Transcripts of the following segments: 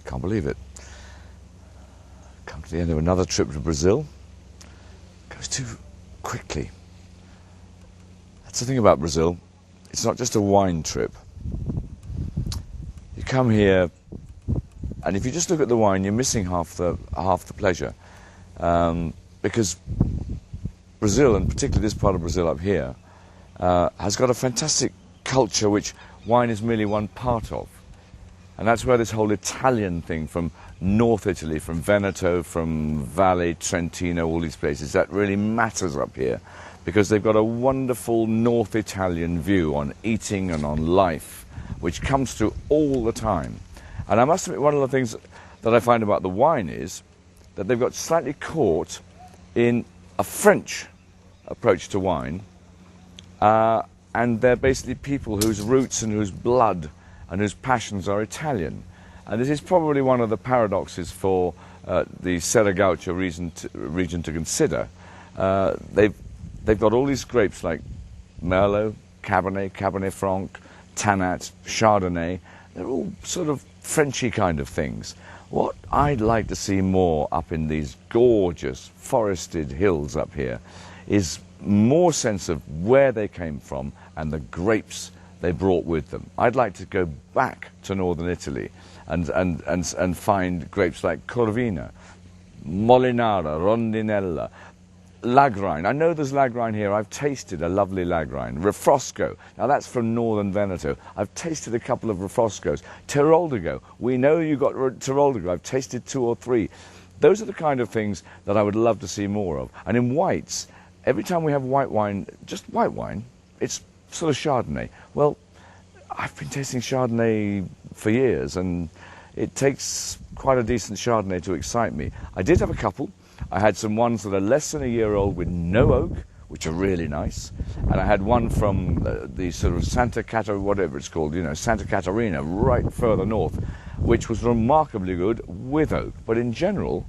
Can't believe it. Come to the end of another trip to Brazil. Goes too quickly. That's the thing about Brazil. It's not just a wine trip. You come here, and if you just look at the wine, you're missing half the pleasure, because Brazil, and particularly this part of Brazil up here, has got a fantastic culture which wine is merely one part of. And that's where this whole Italian thing from North Italy, from Veneto, from Valle, Trentino, all these places, that really matters up here, because they've got a wonderful North Italian view on eating and on life, which comes through all the time. And I must admit, one of the things that I find about the wine is that they've got slightly caught in a French approach to wine, and they're basically people whose roots and whose blood and whose passions are Italian. And this is probably one of the paradoxes for the Serra Gaucha region to consider. They've got all these grapes like Merlot, Cabernet, Cabernet Franc, Tannat, Chardonnay. They're all sort of Frenchy kind of things. What I'd like to see more up in these gorgeous forested hills up here is more sense of where they came from and the grapes they brought with them. I'd like to go back to northern Italy and find grapes like Corvina, Molinara, Rondinella, Lagrein. I know there's Lagrein here. I've tasted a lovely Lagrein. Refrosco. Now that's from northern Veneto. I've tasted a couple of Refroscos. Teroldego. We know you got Teroldego. I've tasted 2 or 3. Those are the kind of things that I would love to see more of. And in whites, every time we have white wine, just white wine, it's sort of Chardonnay. Well, I've been tasting Chardonnay for years, and it takes quite a decent Chardonnay to excite me. I did have a couple. I had some ones that are less than a year old with no oak, which are really nice. And I had one from the sort of Santa Catarina, whatever it's called, Santa Catarina, right further north, which was remarkably good with oak. But in general,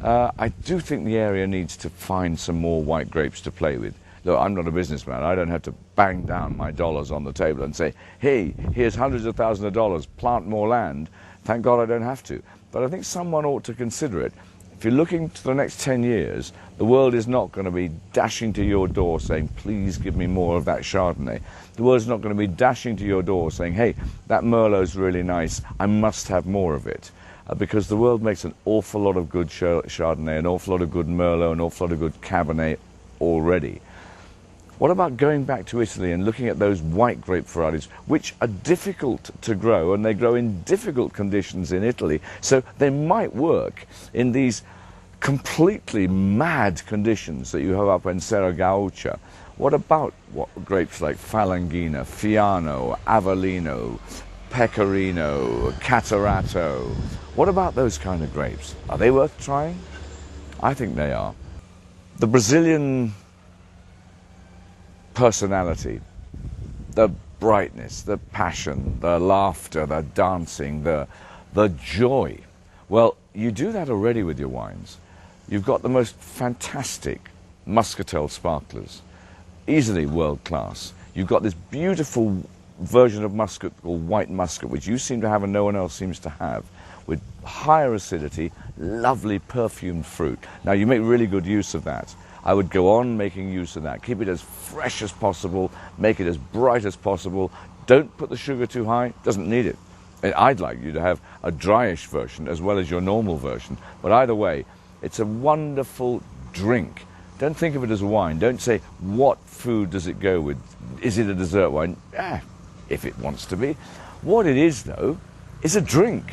I do think the area needs to find some more white grapes to play with. Look, I'm not a businessman. I don't have to bang down my dollars on the table and say, hey, here's hundreds of thousands of dollars, plant more land. Thank God I don't have to. But I think someone ought to consider it. If you're looking to the next 10 years, the world is not going to be dashing to your door saying, please give me more of that Chardonnay. The world is not going to be dashing to your door saying, hey, that Merlot's really nice, I must have more of it. Because the world makes an awful lot of good Chardonnay, an awful lot of good Merlot, an awful lot of good Cabernet already. What about going back to Italy and looking at those white grape varieties, which are difficult to grow, and they grow in difficult conditions in Italy, so they might work in these completely mad conditions that you have up in Serra Gaucha. What about grapes like Falanghina, Fiano, Avellino, Pecorino, Catarato? What about those kind of grapes? Are they worth trying? I think they are. The Brazilian personality, the brightness, the passion, the laughter, the dancing, the joy. Well, you do that already with your wines. You've got the most fantastic muscatel sparklers, easily world class. You've got this beautiful version of muscat called white muscat, which you seem to have and no one else seems to have, with higher acidity, lovely perfumed fruit. Now, you make really good use of that. I would go on making use of that. Keep it as fresh as possible, make it as bright as possible. Don't put the sugar too high, doesn't need it. I'd like you to have a dryish version as well as your normal version, but either way, it's a wonderful drink. Don't think of it as a wine. Don't say, what food does it go with? Is it a dessert wine? If it wants to be. What it is, though, is a drink.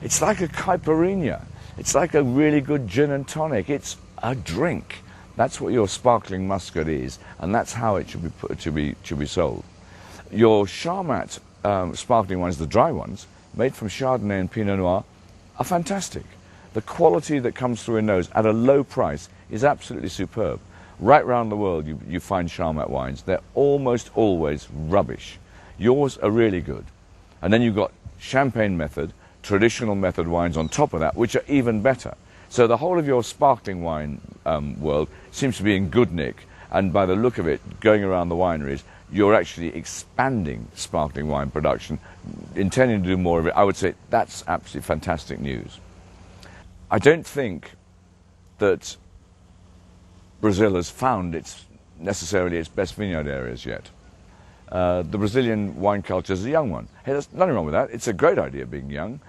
It's like a caipirinha. It's like a really good gin and tonic. It's a drink. That's what your sparkling muscat is, and that's how it should be sold. Your Charmat sparkling wines, the dry ones, made from Chardonnay and Pinot Noir, are fantastic. The quality that comes through in those at a low price is absolutely superb. Right round the world you find Charmat wines. They're almost always rubbish. Yours are really good. And then you've got champagne method, traditional method wines on top of that, which are even better. So the whole of your sparkling wine world seems to be in good nick, and by the look of it, going around the wineries, you're actually expanding sparkling wine production, intending to do more of it, I would say that's absolutely fantastic news. I don't think that Brazil has found necessarily its best vineyard areas yet. The Brazilian wine culture is a young one. Hey, there's nothing wrong with that. It's a great idea being young.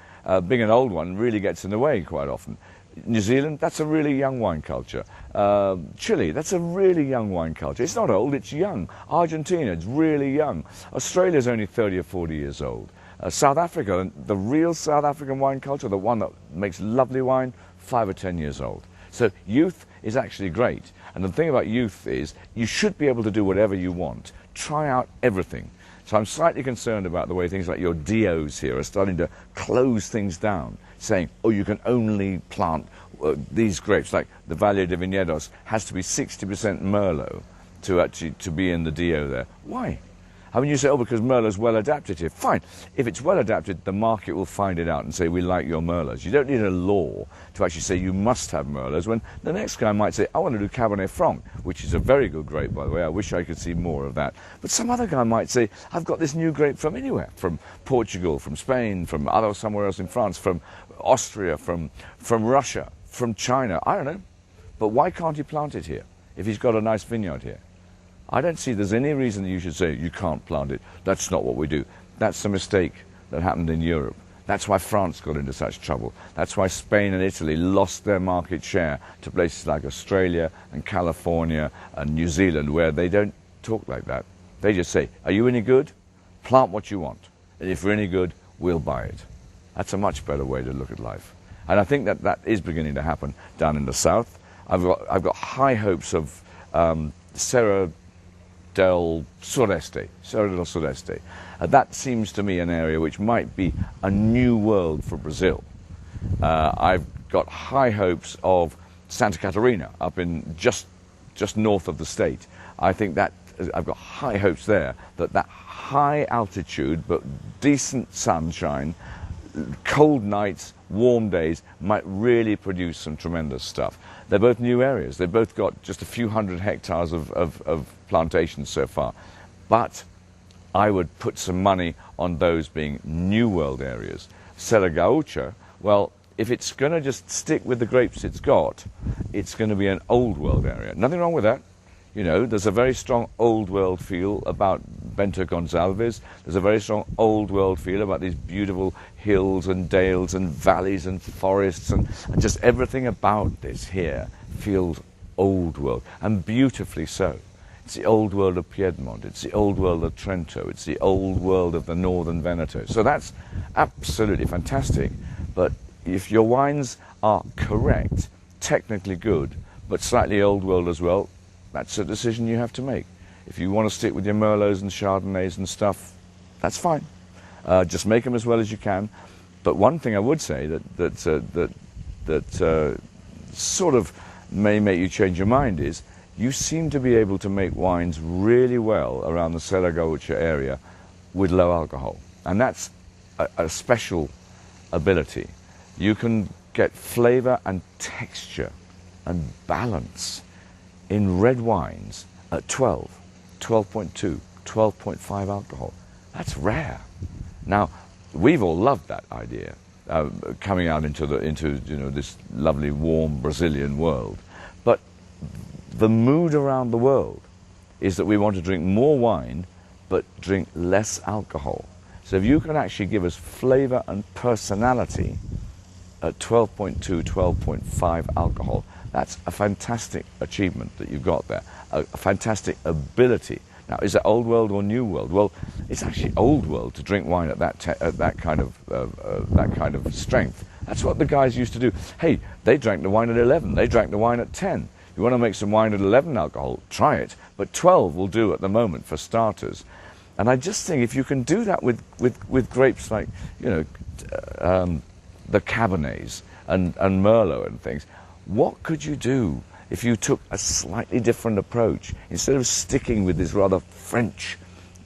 Being an old one really gets in the way quite often. New Zealand, that's a really young wine culture. Chile, that's a really young wine culture. It's not old, it's young. Argentina, it's really young. Australia's only 30 or 40 years old. South Africa, the real South African wine culture, the one that makes lovely wine, 5 or 10 years old. So youth is actually great. And the thing about youth is you should be able to do whatever you want. Try out everything. So I'm slightly concerned about the way things like your DOs here are starting to close things down, saying, oh, you can only plant these grapes, like the Valle de Viñedos has to be 60% Merlot to be in the DO there. Why? I mean, you say, oh, because Merlot's well adapted here. Fine. If it's well adapted, the market will find it out and say, we like your Merlots. You don't need a law to actually say you must have Merlots, when the next guy might say, I want to do Cabernet Franc, which is a very good grape, by the way. I wish I could see more of that. But some other guy might say, I've got this new grape from anywhere, from Portugal, from Spain, from somewhere else in France, from Austria, from Russia, from China. I don't know. But why can't he plant it here if he's got a nice vineyard here? I don't see there's any reason that you should say you can't plant it. That's not what we do. That's a mistake that happened in Europe. That's why France got into such trouble. That's why Spain and Italy lost their market share to places like Australia and California and New Zealand, where they don't talk like that. They just say, are you any good? Plant what you want. And if you're any good, we'll buy it. That's a much better way to look at life. And I think that is beginning to happen down in the south. I've got high hopes of Serra del Sureste. That seems to me an area which might be a new world for Brazil. I've got high hopes of Santa Catarina up in just north of the state. I think that I've got high hopes there that high altitude but decent sunshine, cold nights, warm days might really produce some tremendous stuff. They're both new areas. They've both got just a few hundred hectares of plantations so far. But I would put some money on those being new world areas. Serra Gaucha, well, if it's going to just stick with the grapes it's got, it's going to be an old world area. Nothing wrong with that. You know, there's a very strong old world feel about Bento Gonçalves. There's a very strong old world feel about these beautiful hills and dales and valleys and forests, and just everything about this here feels old world, and beautifully so. It's the old world of Piedmont, it's the old world of Trento, it's the old world of the northern Veneto. So that's absolutely fantastic. But if your wines are correct, technically good, but slightly old world as well, that's a decision you have to make. If you want to stick with your Merlots and Chardonnays and stuff, that's fine. Just make them as well as you can. But one thing I would say that sort of may make you change your mind is you seem to be able to make wines really well around the Serra Gaucha area with low alcohol. And that's a special ability. You can get flavor and texture and balance in red wines at 12, 12.2, 12.5 alcohol. That's rare. Now, we've all loved that idea, coming out into this lovely, warm Brazilian world. But the mood around the world is that we want to drink more wine, but drink less alcohol. So if you can actually give us flavor and personality at 12.2, 12.5 alcohol, that's a fantastic achievement that you've got there, a fantastic ability. Now, is that old world or new world? Well, it's actually old world to drink wine at that kind of strength. That's what the guys used to do. Hey, they drank the wine at 11. They drank the wine at 10. You want to make some wine at 11 alcohol? Try it. But 12 will do at the moment for starters. And I just think if you can do that with grapes like, the Cabernets and Merlot and things, what could you do if you took a slightly different approach? Instead of sticking with this rather French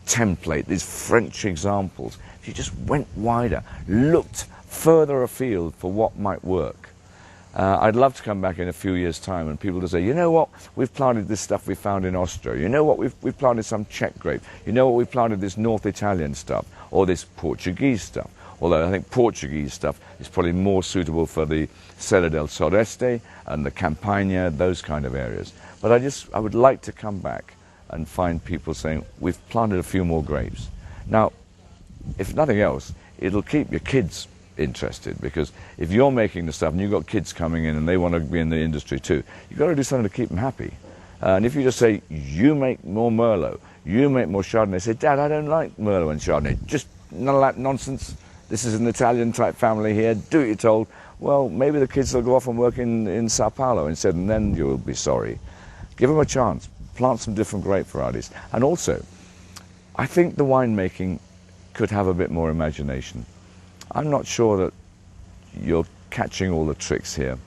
template, these French examples, if you just went wider, looked further afield for what might work. I'd love to come back in a few years' time and people to say, you know what, we've planted this stuff we found in Austria. You know what, we've planted some Czech grape. You know what, we've planted this North Italian stuff or this Portuguese stuff. Although I think Portuguese stuff is probably more suitable for the Serra del Sureste and the Campagna, those kind of areas. But I would like to come back and find people saying, we've planted a few more grapes. Now, if nothing else, it'll keep your kids interested, because if you're making the stuff and you've got kids coming in and they want to be in the industry too, you've got to do something to keep them happy. And if you just say, you make more Merlot, you make more Chardonnay, they say, Dad, I don't like Merlot and Chardonnay. Just none of that nonsense. This is an Italian type family here, do what you're told. Well, maybe the kids will go off and work in Sao Paulo instead, and then you'll be sorry. Give them a chance. Plant some different grape varieties. And also, I think the winemaking could have a bit more imagination. I'm not sure that you're catching all the tricks here.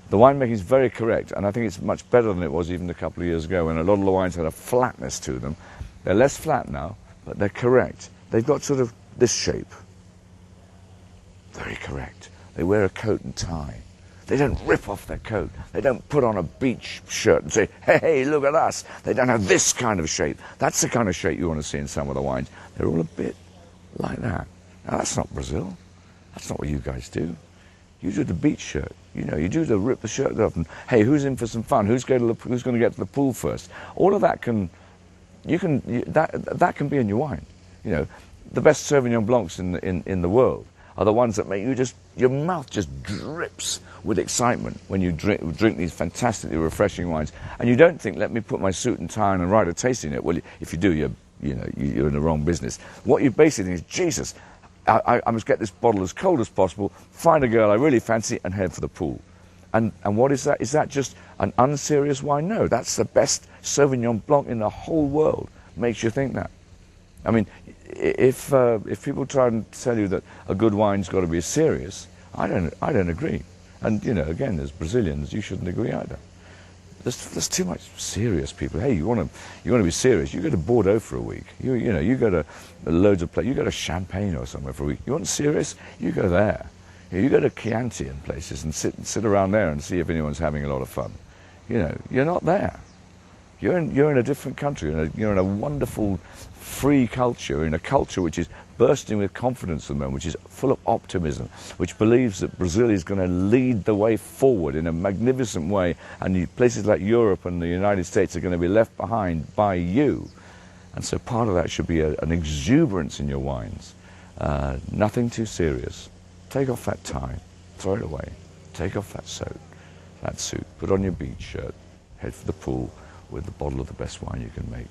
The winemaking is very correct, and I think it's much better than it was even a couple of years ago when a lot of the wines had a flatness to them. They're less flat now, but they're correct. They've got sort of this shape. Very correct. They wear a coat and tie. They don't rip off their coat. They don't put on a beach shirt and say, hey, look at us. They don't have this kind of shape. That's the kind of shape you want to see in some of the wines. They're all a bit like that. Now, that's not Brazil. That's not what you guys do. You do the beach shirt. You know, you do the rip the shirt off and, hey, who's in for some fun? Who's going to get to the pool first? All of that that can be in your wine. You know, the best Sauvignon Blancs in the world are the ones that make your mouth just drips with excitement when you drink these fantastically refreshing wines. And you don't think, let me put my suit and tie on and write a tasting note. Well, if you do, you're in the wrong business. What you basically think is, Jesus, I must get this bottle as cold as possible, find a girl I really fancy, and head for the pool. And what is that? Is that just an unserious wine? No, that's the best Sauvignon Blanc in the whole world. Makes you think that. I mean, if people try and tell you that a good wine's got to be serious, I don't agree. And again, as Brazilians, you shouldn't agree either. There's too much serious people. Hey, you want to be serious? You go to Bordeaux for a week. You go to loads of places. You go to Champagne or somewhere for a week. You want serious? You go there. You go to Chianti and places and sit around there and see if anyone's having a lot of fun. You're not there. You're in a different country. You're in a wonderful, free culture, in a culture which is bursting with confidence at the moment, which is full of optimism, which believes that Brazil is going to lead the way forward in a magnificent way, and places like Europe and the United States are going to be left behind by you. And so part of that should be an exuberance in your wines. Nothing too serious. Take off that tie, throw it away. Take off that suit, put on your beach shirt, head for the pool with the bottle of the best wine you can make.